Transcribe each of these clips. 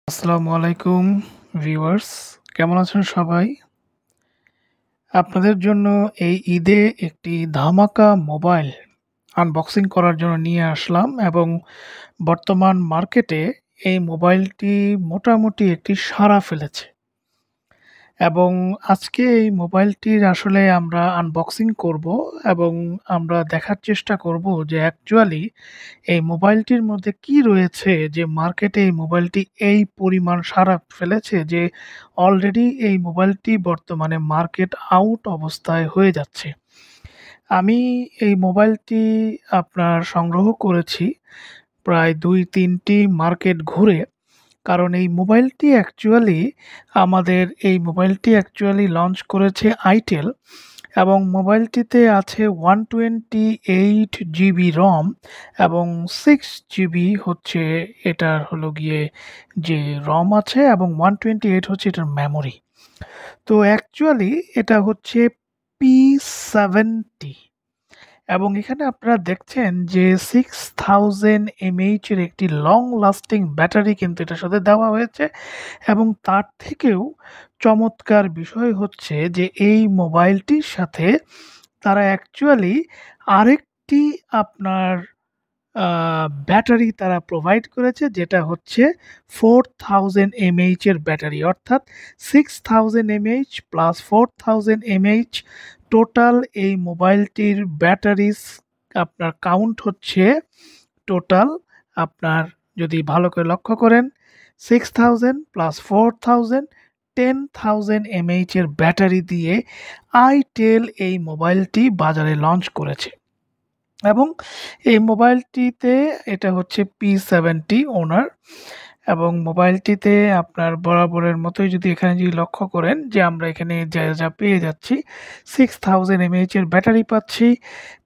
আসসালামু আলাইকুম ভিউয়ার্স, কেমন আছেন সবাই? আপনাদের জন্য এই ঈদে একটি ধামাকা মোবাইল আনবক্সিং করার জন্য নিয়ে আসলাম এবং বর্তমান মার্কেটে এই মোবাইলটি মোটামুটি একটি সাড়া ফেলেছে। এবং আজকে এই মোবাইলটির আসলে আমরা আনবক্সিং করব এবং আমরা দেখার চেষ্টা করব যে অ্যাকচুয়ালি এই মোবাইলটির মধ্যে কি রয়েছে যে মার্কেটে এই মোবাইলটি এই পরিমাণ সাড়া ফেলেছে যে অলরেডি এই মোবাইলটি বর্তমানে মার্কেট আউট অবস্থায় হয়ে যাচ্ছে। আমি এই মোবাইলটি আপনার সংগ্রহ করেছি প্রায় ২-৩ টি মার্কেট ঘুরে। কারণ এই মোবাইলটি অ্যাকচুয়ালি লঞ্চ করেছে আইটেল এবং মোবাইলটিতে আছে 128 জিবি রম এবং 6 জিবি হচ্ছে এটার হলো গিয়ে যে রম আছে এবং 128 হচ্ছে এটার মেমোরি। তো অ্যাকচুয়ালি এটা হচ্ছে P70 এবং এখানে আপনারা দেখছেন যে 6000 mAh এর একটি লং লাস্টিং ব্যাটারি কিন্তু এটার সাথে দেওয়া হয়েছে এবং তার থেকেও চমৎকার বিষয় হচ্ছে যে এই মোবাইলটির সাথে তারা অ্যাকচুয়ালি আরেকটি আপনার ব্যাটারি তারা প্রোভাইড করেছে যেটা হচ্ছে 4000 mAh এর ব্যাটারি অর্থাৎ 6000 mAh প্লাস 4000 mAh টোটাল এই মোবাইলটির ব্যাটারিস আপনার কাউন্ট হচ্ছে টোটাল আপনার যদি ভালো করে লক্ষ্য করেন 6000 প্লাস 4000 10,000 mAh এর ব্যাটারি দিয়ে আইটেল এই মোবাইলটি বাজারে লঞ্চ করেছে এবং এই মোবাইলটিতে এটা হচ্ছে P70 ওনার এবং মোবাইলটিতে আপনার বরাবরের মতোই যদি এখানে যদি লক্ষ্য করেন যে আমরা এখানে যা পেয়ে যাচ্ছি 6000 mAh এর ব্যাটারি পাচ্ছি।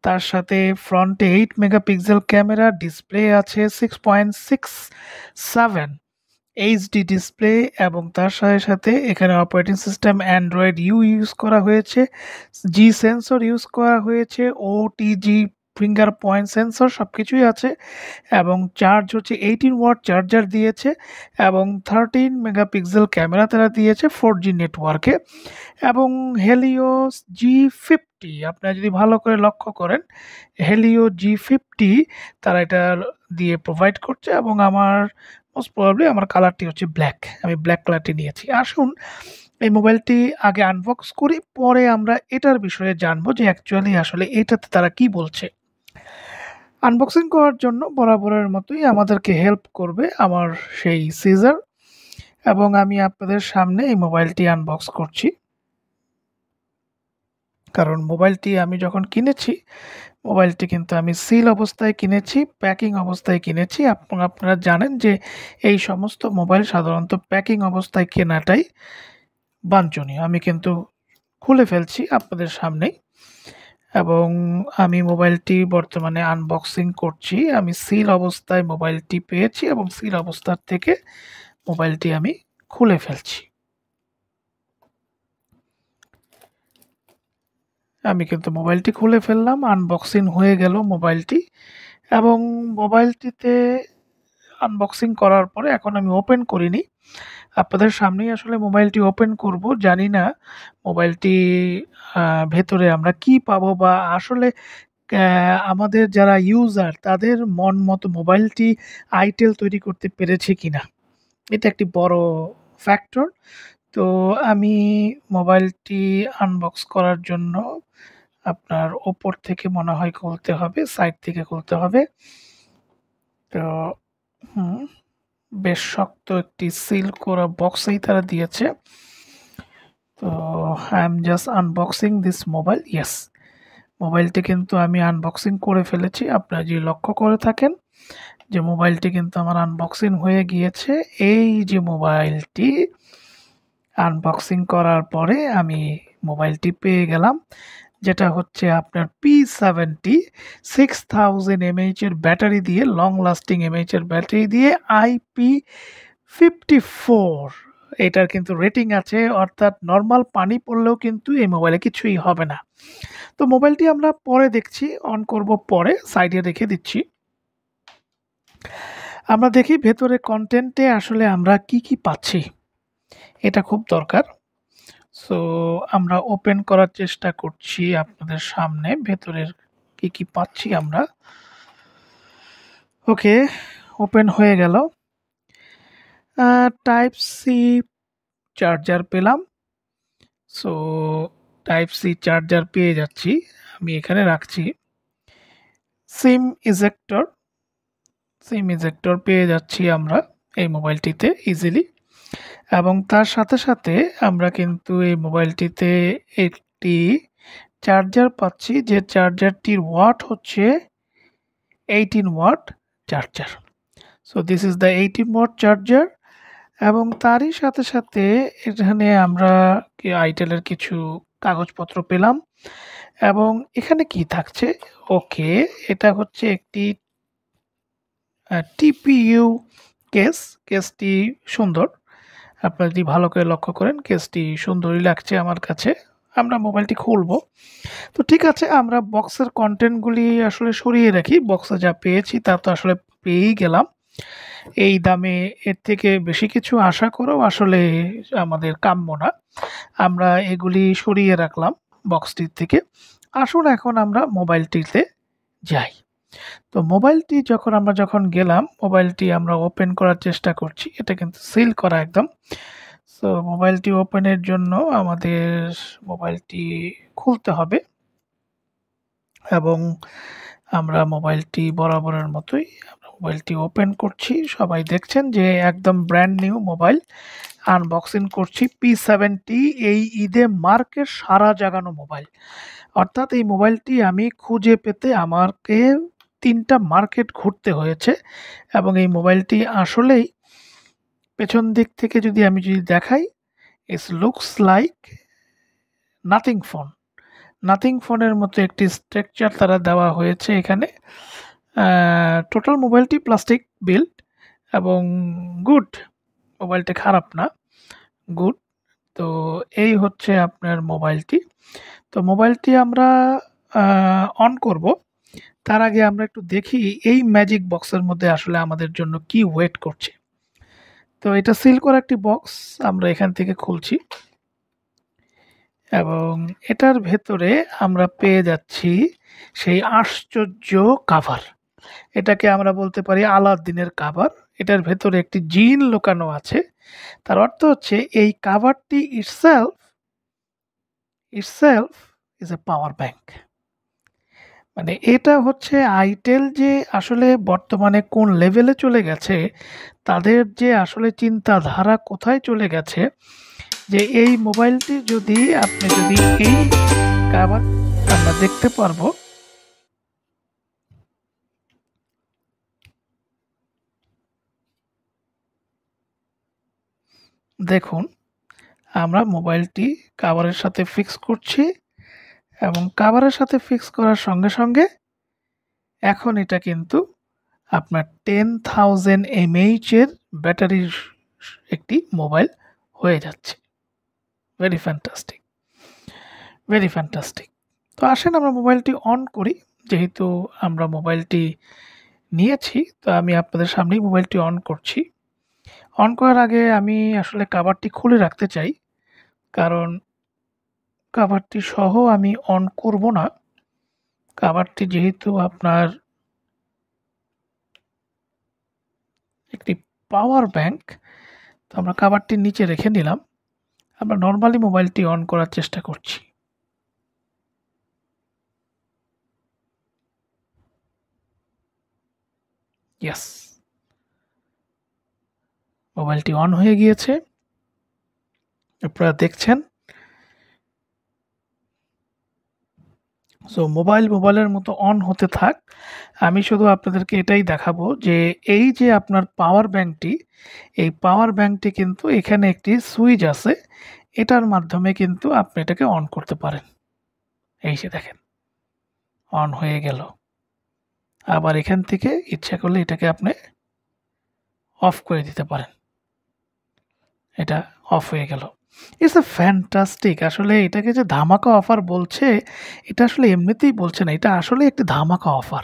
তার সাথে ফ্রন্টে 8 মেগাপিক্সেল ক্যামেরা, ডিসপ্লে আছে 6.67 এইচডি ডিসপ্লে এবং তার সাথে এখানে অপারেটিং সিস্টেম অ্যান্ড্রয়েড ইউজ করা হয়েছে, জি সেন্সর ইউজ করা হয়েছে, ওটিজি ফিঙ্গার পয়েন্ট সেন্সর সবকিছুই আছে এবং চার্জ হচ্ছে 18 ওয়াট চার্জার দিয়েছে এবং 13 মেগাপিক্সেল ক্যামেরা তারা দিয়েছে 4G নেটওয়ার্কে এবং হেলিও G50 আপনারা যদি ভালো করে লক্ষ্য করেন হেলিও G50 তারা এটা দিয়ে প্রোভাইড করছে এবং আমার মোস্ট প্রবাবলি আমার কালারটি হচ্ছে ব্ল্যাক। আমি ব্ল্যাক কালারটি নিয়েছি। আসুন এই মোবাইলটি আগে আনবক্স করি, পরে আমরা এটার বিষয়ে জানবো যে অ্যাকচুয়ালি আসলে এটাতে তারা কি বলছে। আনবক্সিং করার জন্য বরাবরের মতোই আমাদেরকে হেল্প করবে আমার সেই সিজার এবং আমি আপনাদের সামনে এই মোবাইলটি আনবক্স করছি। কারণ মোবাইলটি আমি যখন কিনেছি, মোবাইলটি কিন্তু আমি সিল অবস্থায় কিনেছি, প্যাকিং অবস্থায় কিনেছি। আপনারা জানেন যে এই সমস্ত মোবাইল সাধারণত প্যাকিং অবস্থায় কেনাটাই বাঞ্ছনীয়। আমি কিন্তু খুলে ফেলছি আপনাদের সামনেই এবং আমি মোবাইলটি বর্তমানে আনবক্সিং করছি। আমি সিল অবস্থায় মোবাইলটি পেয়েছি এবং সিল অবস্থার থেকে মোবাইলটি আমি খুলে ফেলছি। আমি কিন্তু মোবাইলটি খুলে ফেললাম, আনবক্সিং হয়ে গেল মোবাইলটি এবং মোবাইলটিতে আনবক্সিং করার পরে এখন আমি ওপেন করিনি। আপনাদের সামনেই আসলে মোবাইলটি ওপেন করব। জানি না মোবাইলটি ভেতরে আমরা কি পাবো বা আসলে আমাদের যারা ইউজার তাদের মন মতো মোবাইলটি আইটেল তৈরি করতে পেরেছে কিনা। এটা একটি বড় ফ্যাক্টর। তো আমি মোবাইলটি আনবক্স করার জন্য আপনার ওপর থেকে মনে হয় খুলতে হবে, সাইড থেকে খুলতে হবে। তো হুম, বেশ শক্ত একটি সিল করা বক্সেই তারা দিয়েছে। তো I am just unboxing this mobile. Yes, মোবাইলটি কিন্তু আমি আনবক্সিং করে ফেলেছি। আপনারা যদি লক্ষ্য করে থাকেন যে মোবাইলটি কিন্তু আমার আনবক্সিং হয়ে গিয়েছে। এই যে মোবাইলটি আনবক্সিং করার পরে আমি মোবাইলটি পেয়ে গেলাম, যেটা হচ্ছে আপনার P70 6000 mAh এর ব্যাটারি দিয়ে লং লাস্টিং mAh এর ব্যাটারি দিয়ে IP54 এটার কিন্তু রেটিং আছে অর্থাৎ নরমাল পানি পড়লেও কিন্তু এই মোবাইলে কিছুই হবে না। তো মোবাইলটি আমরা পরে দেখছি, অন করব পরে, সাইডে রেখে দিচ্ছি। আমরা দেখি ভেতরে কনটেন্টে আসলে আমরা কি পাচ্ছি। এটা খুব দরকার। সো আমরা ওপেন করার চেষ্টা করছি আপনাদের সামনে ভেতরের কি পাচ্ছি আমরা। ওকে, ওপেন হয়ে গেল। টাইপ সি চার্জার পেলাম। সো টাইপ সি চার্জার পেয়ে যাচ্ছি, আমি এখানে রাখছি। সিম ইজেক্টর, সিম ইজেক্টর পেয়ে যাচ্ছি আমরা এই মোবাইলটিতে ইজিলি, এবং তার সাথে আমরা কিন্তু এই মোবাইলটিতে একটি চার্জার পাচ্ছি, যে চার্জারটির ওয়াট হচ্ছে 18 watt charger. So this is the 18 watt charger. এবং তারই সাথে এখানে আমরা আইটেলের কিছু কাগজপত্র পেলাম। এবং এখানে কি থাকছে? ওকে, এটা হচ্ছে একটি টিপিইউ কেস। কেসটি সুন্দর, আপনারা যদি ভালো করে লক্ষ্য করেন কেসটি সুন্দরই লাগছে আমার কাছে। আমরা মোবাইলটি খুলব। তো ঠিক আছে, আমরা বক্সের কন্টেন্টগুলি আসলে সরিয়ে রাখি। বক্সে যা পেয়েছি তা তো আসলে পেয়েই গেলাম। এই দামে এর থেকে বেশি কিছু আশা করেও আসলে আমাদের কাম্য না। আমরা এগুলি সরিয়ে রাখলাম বক্সটির থেকে। আসুন এখন আমরা মোবাইলটিতে যাই। তো মোবাইলটি যখন গেলাম, মোবাইলটি আমরা ওপেন করার চেষ্টা করছি। এটা কিন্তু সিল করা একদম। সো মোবাইলটি ওপেনের জন্য আমাদের মোবাইলটি খুলতে হবে, এবং আমরা মোবাইলটি বরাবরের মতোই আমরা মোবাইলটি ওপেন করছি। সবাই দেখছেন যে একদম ব্র্যান্ড নিউ মোবাইল আনবক্সিং করছি। P70 এই ঈদে মার্কেট সারা জাগানো মোবাইল। অর্থাৎ এই মোবাইলটি আমি খুঁজে পেতে আমাকে 3টা মার্কেট ঘুরতে হয়েছে, এবং এই মোবাইলটি আসলেই পেছন দিক থেকে যদি দেখাই, it's looks like nothing phone. Nothing ফোনের মতো একটি স্ট্রাকচার তারা দেওয়া হয়েছে এখানে। টোটাল মোবাইলটি প্লাস্টিক বিল্ড এবং গুড, মোবাইলটি খারাপ না, গুড। তো এই হচ্ছে আপনার মোবাইলটি। তো মোবাইলটি আমরা অন করব। তার আগে আমরা একটু দেখি এই ম্যাজিক বক্সের মধ্যে আসলে আমাদের জন্য কি ওয়েট করছে। তো এটা সিল করা একটি বক্স আমরা এখান থেকে খুলছি, এবং এটার ভেতরে আমরা পেয়ে যাচ্ছি সেই আশ্চর্য কাভার। এটাকে আমরা বলতে পারি আলাদিনের কাভার। এটার ভেতরে একটি জিন লুকানো আছে। তার অর্থ হচ্ছে এই কাভারটি itself is a power bank. মানে এটা হচ্ছে আইটেল যে আসলে বর্তমানে কোন লেভেলে চলে গেছে, তাদের যে আসলে চিন্তাধারা কোথায় চলে গেছে, যে এই মোবাইলটি যদি এই কাভার আমরা দেখতে পারবো। দেখুন, আমরা মোবাইলটি কাভারের সাথে ফিক্স করছি, এবং কাভারের সাথে ফিক্স করার সঙ্গে এখন এটা কিন্তু আপনার 10,000 mAh এর ব্যাটারির একটি মোবাইল হয়ে যাচ্ছে। Very fantastic, very fantastic. তো আসেন আমরা মোবাইলটি অন করি। যেহেতু আমরা মোবাইলটি নিয়েছি, তো আমি আপনাদের সামনেই মোবাইলটি অন করছি। অন করার আগে আমি আসলে কাভারটি খুলে রাখতে চাই, কারণ কাভারটি সহ আমি অন করব না। কাভারটি যেহেতু আপনার একটি পাওয়ার ব্যাংক, তো আমরা কাভারটির নিচে রেখে নিলাম। আমরা নর্মালি মোবাইলটি অন করার চেষ্টা করছি। ইয়েস, মোবাইলটি অন হয়ে গিয়েছে, আপনারা দেখছেন। সো মোবাইলের মতো অন হতে থাক। আমি শুধু আপনাদেরকে এটাই দেখাবো যে এই যে আপনার পাওয়ার ব্যাংকটি, এই পাওয়ার ব্যাংকটি কিন্তু এখানে একটি সুইচ আছে। এটার মাধ্যমে কিন্তু আপনি এটাকে অন করতে পারেন। এই যে দেখেন, অন হয়ে গেল। আবার এখান থেকে ইচ্ছা করলে এটাকে আপনি অফ করে দিতে পারেন। এটা অফ হয়ে গেল। It's a fantastic. আসলে এটাকে যে ধামাকা অফার বলছে, এটা আসলে এমনিতেই বলছে না। এটা আসলেই একটি ধামাকা অফার।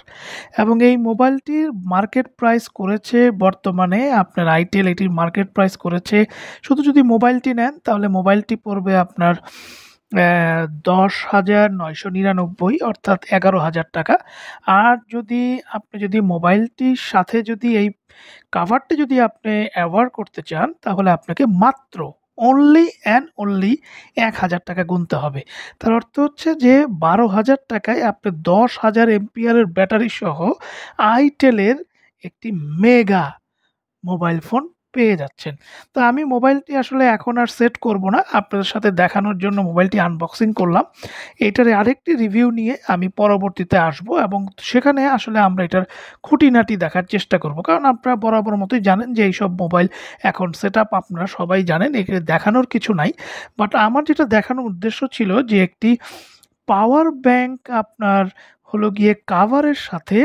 এবং এই মোবাইলটির মার্কেট প্রাইস করেছে বর্তমানে আপনার আইটেল এটির মার্কেট প্রাইস করেছে, শুধু যদি মোবাইলটি নেন তাহলে মোবাইলটি পড়বে আপনার ১০,৯৯৯ অর্থাৎ ৳১১,০০০। আর আপনি যদি মোবাইলটির সাথে যদি এই কাভারটি যদি আপনি এভার করতে চান তাহলে আপনাকে মাত্র অনলি অ্যান্ড অনলি ৳১,০০০ গুনতে হবে। তার অর্থ হচ্ছে যে ৳১২,০০০ য় আপনি ১০,০০০ এম্পিয়ারের ব্যাটারি সহ আইটেলের একটি মেগা মোবাইল ফোন পেয়ে যাচ্ছেন। তো আমি মোবাইলটি আসলে এখন আর সেট করব না। আপনাদের সাথে দেখানোর জন্য মোবাইলটি আনবক্সিং করলাম। এটার আরেকটি রিভিউ নিয়ে আমি পরবর্তীতে আসবো এবং সেখানে আসলে আমরা এটার খুঁটিনাটি দেখার চেষ্টা করব। কারণ আপনারা বরাবর মতোই জানেন যে এইসব মোবাইল এখন সেটআপ আপনারা সবাই জানেন। এখানে দেখানোর কিছু নাই। বাট আমার যেটা দেখানোর উদ্দেশ্য ছিল যে একটি পাওয়ার ব্যাংক আপনার হলো গিয়ে কাভারের সাথে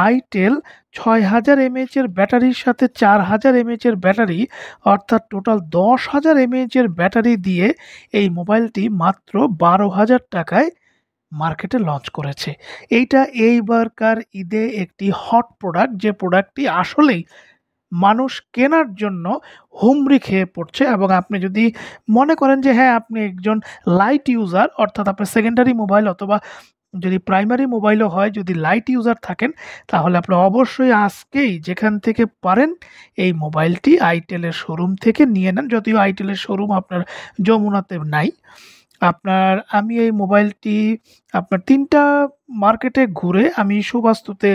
আইটেল ৬,০০০ এমএএইচ এর ব্যাটারির সাথে ৪,০০০ এমএএইচ এর ব্যাটারি অর্থাৎ টোটাল ১০,০০০ এমএএইচ এর ব্যাটারি দিয়ে এই মোবাইলটি মাত্র ৳১২,০০০ য় মার্কেটে লঞ্চ করেছে। এইটা এইবারকার ঈদে একটি হট প্রোডাক্ট, যে প্রোডাক্টটি আসলেই মানুষ কেনার জন্য হুমড়ি খেয়ে পড়ছে। এবং আপনি যদি মনে করেন যে হ্যাঁ, আপনি একজন লাইট ইউজার অর্থাৎ আপনার সেকেন্ডারি মোবাইল অথবা যদি প্রাইমারি মোবাইলও হয়, যদি লাইট ইউজার থাকেন তাহলে আপনি অবশ্যই আজকেই যেখান থেকে পারেন এই মোবাইলটি আইটেলের শোরুম থেকে নিয়ে নেন। যদিও আইটেলের শোরুম আপনার যমুনাতে নাই। আমি এই মোবাইলটি আপনার ৩ টা মার্কেটে ঘুরে আমি সুবাস্তুতে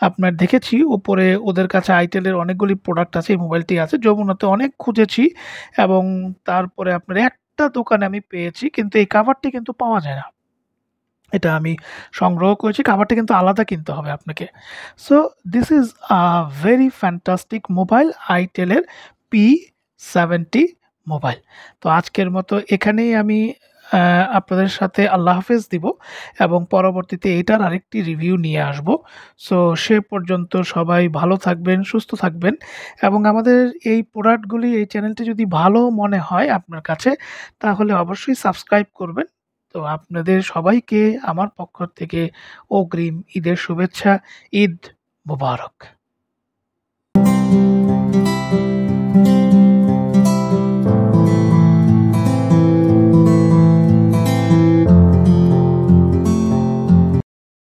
আপনার দেখেছি। উপরে ওদের কাছে আইটেলের অনেকগুলি প্রোডাক্ট আছে। এই মোবাইলটি আছে। যমুনাতে অনেক খুঁজেছি এবং তারপরে আপনার একটা দোকানে আমি পেয়েছি। কিন্তু এই কাভারটি কিন্তু পাওয়া যায় না। এটা আমি সংগ্রহ করেছি। কাভারটা কিন্তু আলাদা কিনতে হবে আপনাকে। So this is a very fantastic mobile আইটেলের P70 মোবাইল। তো আজকের মতো এখানেই আমি আপনাদের সাথে আল্লাহ হাফেজ দিব এবং পরবর্তীতে এটার আরেকটি রিভিউ নিয়ে আসব। সো সে পর্যন্ত সবাই ভালো থাকবেন, সুস্থ থাকবেন এবং আমাদের এই প্রোডাক্টগুলি, এই চ্যানেলটি যদি ভালো মনে হয় আপনার কাছে তাহলে অবশ্যই সাবস্ক্রাইব করবেন। তো আপনাদের সবাইকে আমার পক্ষ থেকে অগ্রিম ঈদের শুভেচ্ছা। ঈদ মোবারক।